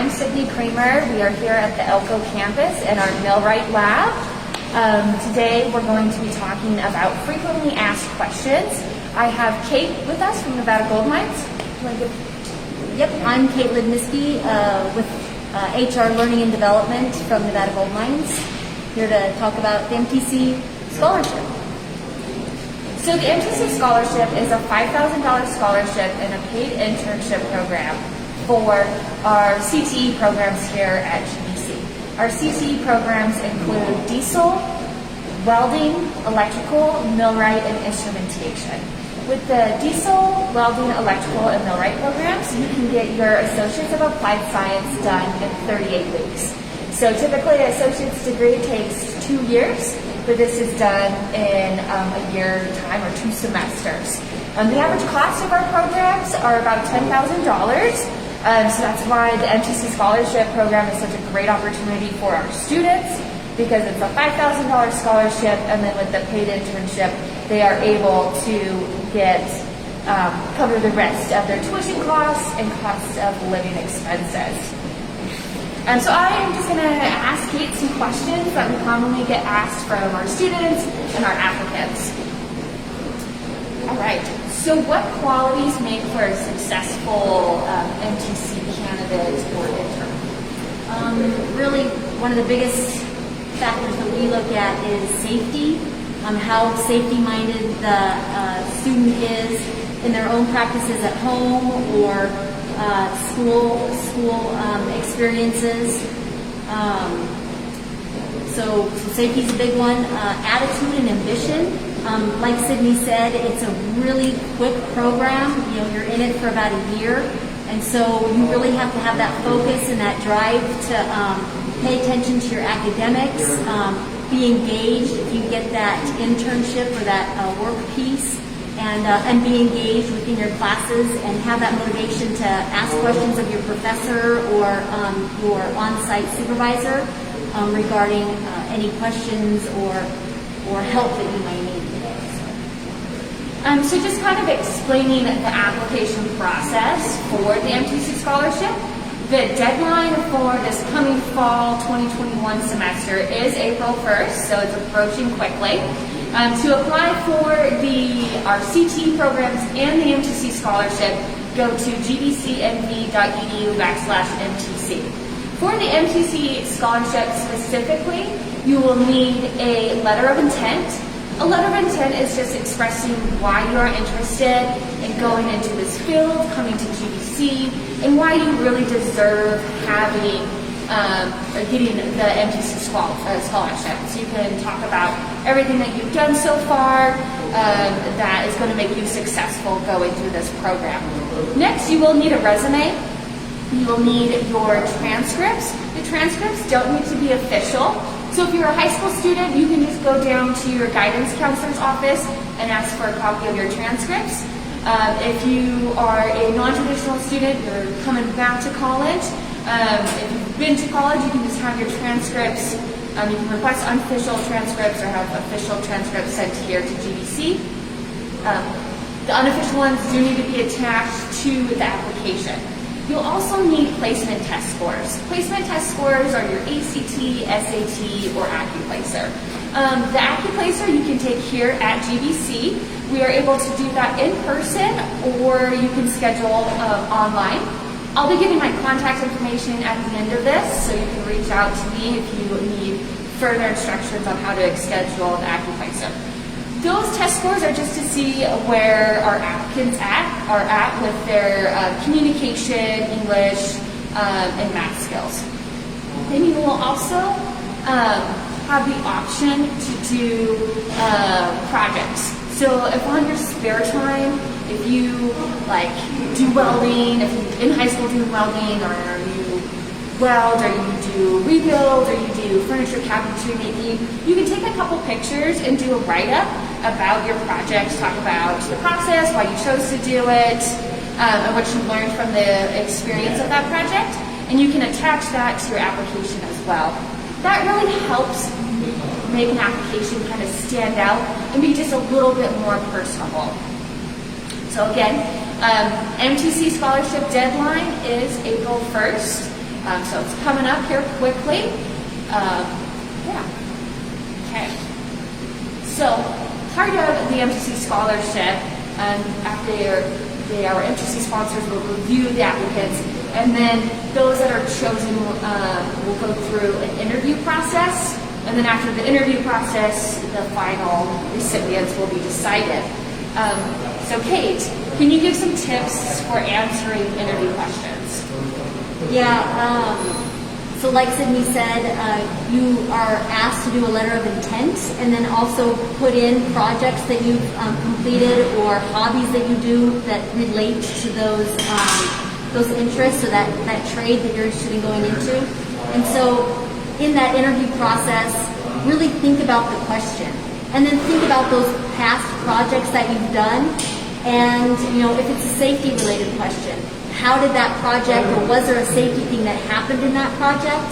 I'm Sidnie Kramer. We are here at the Elko campus in our Millwright lab. Today we're going to be talking about frequently asked questions. I have Kate with us from Nevada Gold Mines. Yep, I'm Kate Lednisky with HR Learning and Development from Nevada Gold Mines. Here to talk about the MTC Scholarship. So the MTC Scholarship is a $5,000 scholarship and a paid internship program for our CTE programs here at GBC. Our CTE programs include diesel, welding, electrical, millwright, and instrumentation. With the diesel, welding, electrical, and millwright programs, you can get your Associates of Applied Science done in 38 weeks. So typically, an associate's degree takes 2 years, but this is done in a year time or 2 semesters. The average cost of our programs are about $10,000. So that's why the MTC Scholarship Program is such a great opportunity for our students, because it's a $5,000 scholarship, and then with the paid internship, they are able to get cover the rest of their tuition costs and costs of living expenses. So I am just going to ask Kate some questions that we commonly get asked from our students and our applicants. All right. So what qualities make for a successful MTC candidate or intern? Really, one of the biggest factors that we look at is safety, how safety-minded the student is in their own practices at home or school experiences. So safety is a big one. Attitude and ambition. Like Sidnie said, it's a really quick program. You know, you're in it for about a year, and so you really have to have that focus and that drive to pay attention to your academics, be engaged if you get that internship or that work piece, and be engaged within your classes and have that motivation to ask questions of your professor or your on-site supervisor regarding any questions or help that you may need. So just kind of explaining the application process for the MTC Scholarship. The deadline for this coming fall 2021 semester is April 1st, so it's approaching quickly. To apply for our CTE programs and the MTC Scholarship, go to gbcnv.edu/MTC. For the MTC Scholarship specifically, you will need a letter of intent. A letter of intent is just expressing why you are interested in going into this field, coming to GBC, and why you really deserve having getting the MTC scholarship. So you can talk about everything that you've done so far that is going to make you successful going through this program. Next, you will need a resume. You will need your transcripts. The transcripts don't need to be official. So if you're a high school student, you can just go down to your guidance counselor's office and ask for a copy of your transcripts. If you are a non-traditional student, you're coming back to college. If you've been to college, you can just have your transcripts. You can request unofficial transcripts or have official transcripts sent here to GBC. The unofficial ones do need to be attached to the application. You'll also need placement test scores. Placement test scores are your ACT, SAT, or AccuPlacer. The AccuPlacer you can take here at GBC. We are able to do that in person, or you can schedule online. I'll be giving my contact information at the end of this, so you can reach out to me if you need further instructions on how to schedule the AccuPlacer. Those test scores are just to see where our applicants are at with their communication, English, and math skills. Then you will also have the option to do projects. So if on your spare time, if you do welding, if you in high school do welding, or you weld, or you do rebuild, or you do furniture cabinetry making, you can take a couple pictures and do a write-up about your project, talk about the process, why you chose to do it, and what you learned from the experience of that project, and you can attach that to your application as well. That really helps make an application kind of stand out and be just a little bit more personable. So again, MTC scholarship deadline is April 1st. So it's coming up here quickly. Yeah. Okay. So part of the MTC scholarship, after our MTC sponsors will review the applicants, and then those that are chosen will go through an interview process, and then after the interview process, the final recipients will be decided. So Kate, can you give some tips for answering interview questions? Yeah, so like Sidnie said, you are asked to do a letter of intent and then also put in projects that you've completed or hobbies that you do that relate to those interests or that trade that you're interested in going into. And so in that interview process, really think about the question and then think about those past projects that you've done. And, if it's a safety related question, how did that project, or was there a safety thing that happened in that project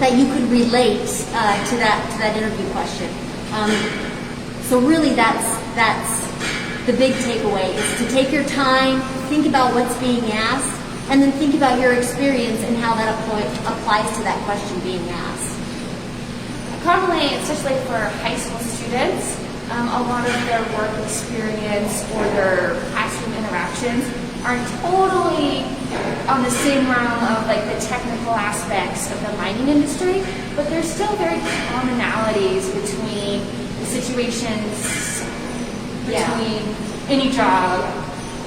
that you could relate to that interview question? So really that's the big takeaway, is to take your time, think about what's being asked, and then think about your experience and how that applies to that question being asked. Commonly, especially for high school students, a lot of their work experience or their classroom interactions are totally on the same realm of like the technical aspects of the mining industry, but there's still very commonalities between the situations between any job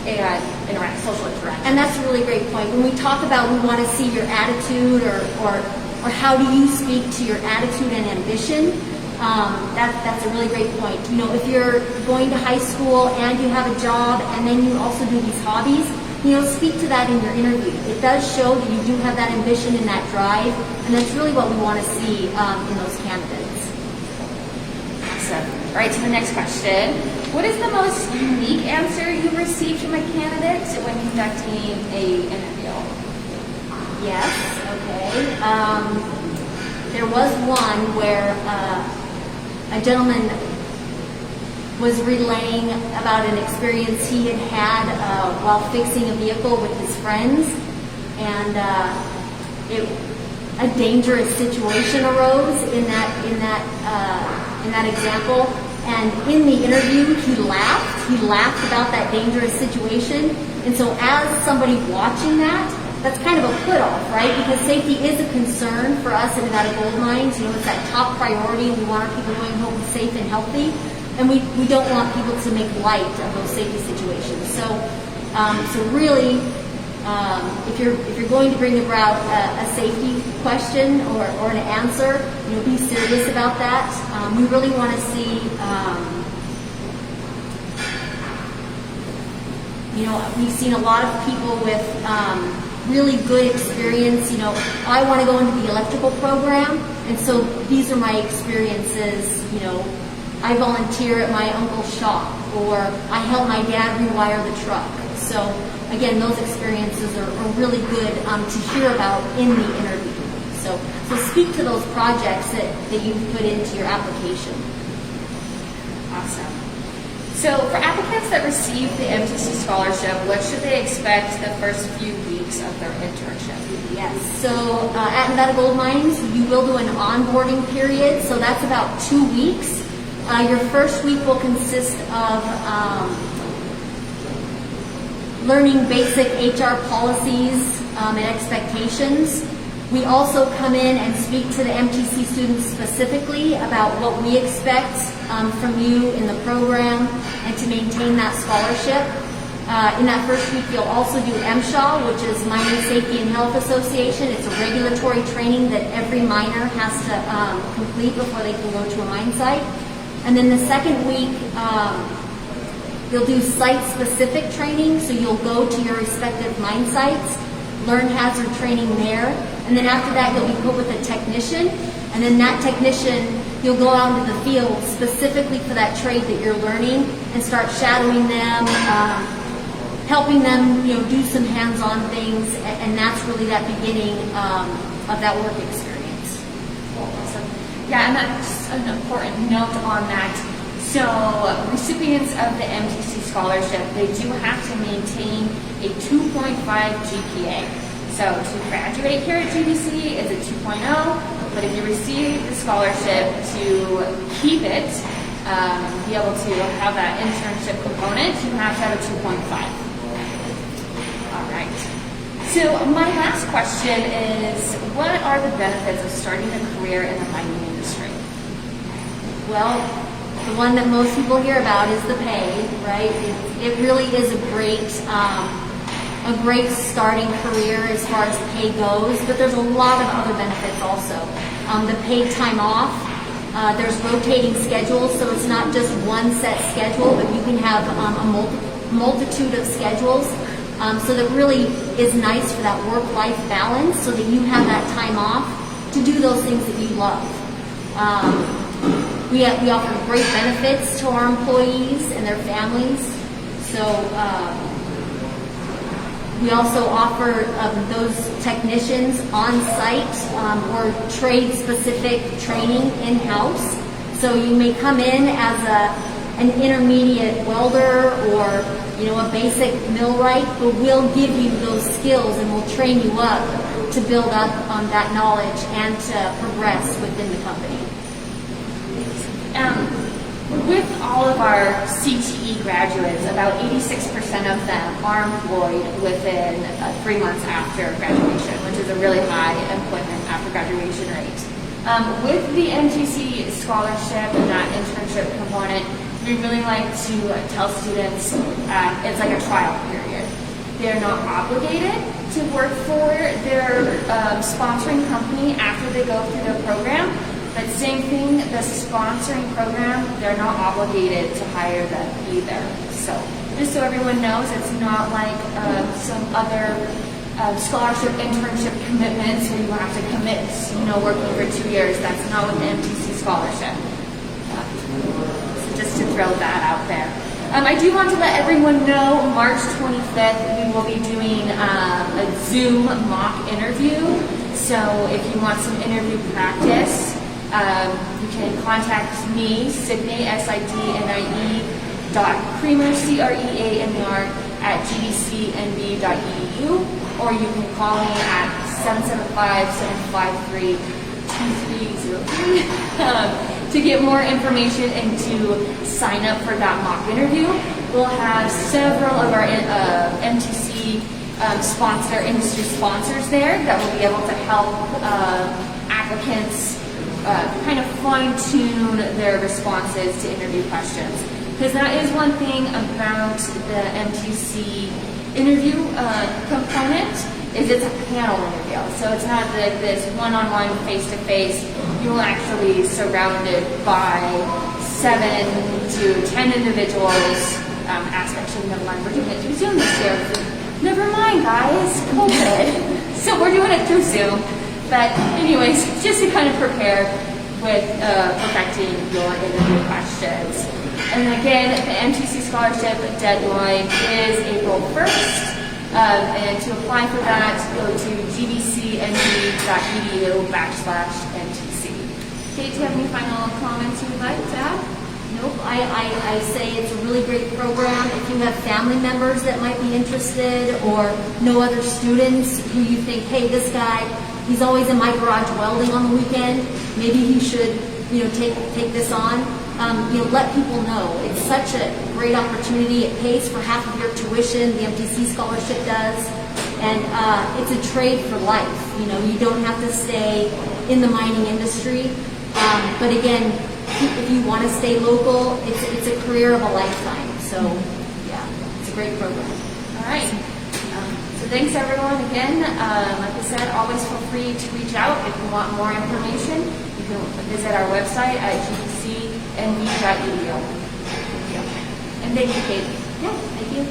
and social interaction. And that's a really great point. When we talk about we want to see your attitude or how do you speak to your attitude and ambition, that's a really great point. If you're going to high school and you have a job and then you also do these hobbies, speak to that in your interview. It does show that you do have that ambition and that drive, and that's really what we want to see in those candidates. Awesome. All right, so the next question. What is the most unique answer you received from a candidate when conducting an interview? Yes, okay. There was one where a gentleman was relaying about an experience he had while fixing a vehicle with his friends, and a dangerous situation arose in that example. And in the interview, he laughed. He laughed about that dangerous situation. And so, as somebody watching that's kind of a put-off, right? Because safety is a concern for us in Nevada Gold Mines. It's that top priority. We want our people going home safe and healthy, and we don't want people to make light of those safety situations. So really, if you're going to bring about a safety question or an answer, be serious about that. We really want to see. We've seen a lot of people with really good experience. I want to go into the electrical program, and so these are my experiences. I volunteer at my uncle's shop, or I help my dad rewire the truck. So again, those experiences are really good to hear about in the interview. So speak to those projects that you've put into your application. Awesome. So for applicants that receive the MTC scholarship, what should they expect the first few weeks of their internship? Yes. So at Nevada Gold Mines, you will do an onboarding period. So that's about 2 weeks. Your first week will consist of learning basic HR policies and expectations. We also come in and speak to the MTC students specifically about what we expect from you in the program and to maintain that scholarship. In that first week, you'll also do MSHA, which is Mining Safety and Health Association. It's a regulatory training that every miner has to complete before they can go to a mine site. And then the second week, you'll do site-specific training, so you'll go to your respective mine sites, learn hazard training there, and then after that you'll be put with a technician, and then that technician, you'll go out into the field specifically for that trade that you're learning and start shadowing them, helping them do some hands-on things, and that's really that beginning of that work experience. Awesome. Yeah, and that's an important note on that. So recipients of the MTC scholarship, they do have to maintain a 2.5 GPA. So to graduate here at GBC is a 2.0, but if you receive the scholarship to keep it, be able to have that internship component, you have to have a 2.5. All right. So my last question is, what are the benefits of starting a career in the mining industry? Well, the one that most people hear about is the pay, right? It really is a great starting career as far as pay goes, but there's a lot of other benefits also. The paid time off, there's rotating schedules, so it's not just one set schedule, but you can have a multitude of schedules. So that really is nice for that work-life balance, so that you have that time off to do those things that you love. We offer great benefits to our employees and their families. So we also offer those technicians on site or trade-specific training in-house. So you may come in as an intermediate welder or a basic millwright, but we'll give you those skills and we'll train you up to build up that knowledge and to progress within the company. With all of our CTE graduates, about 86% of them are employed within 3 months after graduation, which is a really high employment after graduation rate. With the MTC scholarship and that internship component, we really like to tell students it's like a trial period. They're not obligated to work for their sponsoring company after they go through the program. But same thing, the sponsoring program, they're not obligated to hire them either. So just so everyone knows, it's not like some other scholarship internship commitments where you have to commit, working for 2 years. That's not with the MTC scholarship. So just to throw that out there. I do want to let everyone know March 25th we will be doing a Zoom mock interview. So if you want some interview practice, you can contact me, Sidnie, SIDNIE, .creamer, CREAMER, at gbcnv.edu, or you can call me at 775-753-2303 to get more information and to sign up for that mock interview. We'll have several of our MTC industry sponsors there that will be able to help applicants kind of fine-tune their responses to interview questions. Because that is one thing about the MTC interview component, is it's a panel interview. So it's not like this one-on-one, face-to-face. You'll actually be surrounded by 7 to 10 individuals. Actually, never mind, we're doing it through Zoom this year. Never mind, guys, COVID. So we're doing it through Zoom. But anyways, just to kind of prepare with perfecting your interview questions. And again, the MTC scholarship deadline is April 1st. And to apply for that, go to gbcnv.edu/MTC. Kate, do you have any final comments you would like to add? Nope, I say it's a really great program. If you have family members that might be interested or no other students who you think, hey, this guy, he's always in my garage welding on the weekend, maybe he should, take this on. Let people know. It's such a great opportunity. It pays for half of your tuition. The MTC scholarship does. And it's a trade for life. You don't have to stay in the mining industry. But again, if you want to stay local, it's a career of a lifetime. So, yeah, it's a great program. All right. So thanks, everyone. Again, like I said, always feel free to reach out if you want more information. You can visit our website at gbcnv.edu. Thank you. And thank you, Kate. Yeah, thank you.